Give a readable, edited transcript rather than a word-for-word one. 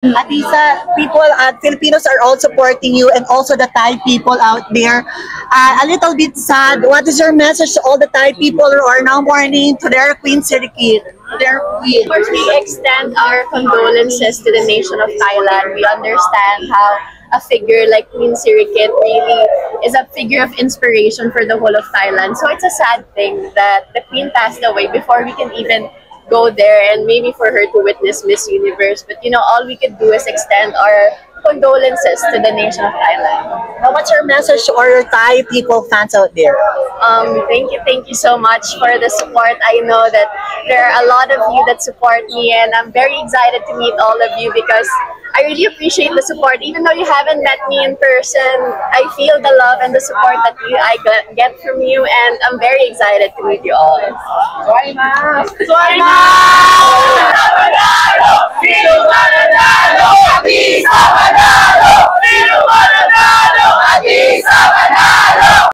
Atisa, people, Filipinos are all supporting you and also the Thai people out there. A little bit sad. What is your message to all the Thai people who are now mourning to their Queen Sirikit, their queen? Of course, we extend our condolences to the nation of Thailand. We understand how a figure like Queen Sirikit really is a figure of inspiration for the whole of Thailand. So it's a sad thing that the Queen passed away before we can even go there and maybe for her to witness Miss Universe. But you know, all we could do is extend our condolences to the nation of Thailand. Now, what's your message to all your Thai people fans out there? Thank you so much for the support. I know that there are a lot of you that support me, and I'm very excited to meet all of you because I really appreciate the support. Even though you haven't met me in person, I feel the love and the support that get from you, and I'm very excited to meet you all. Soy más.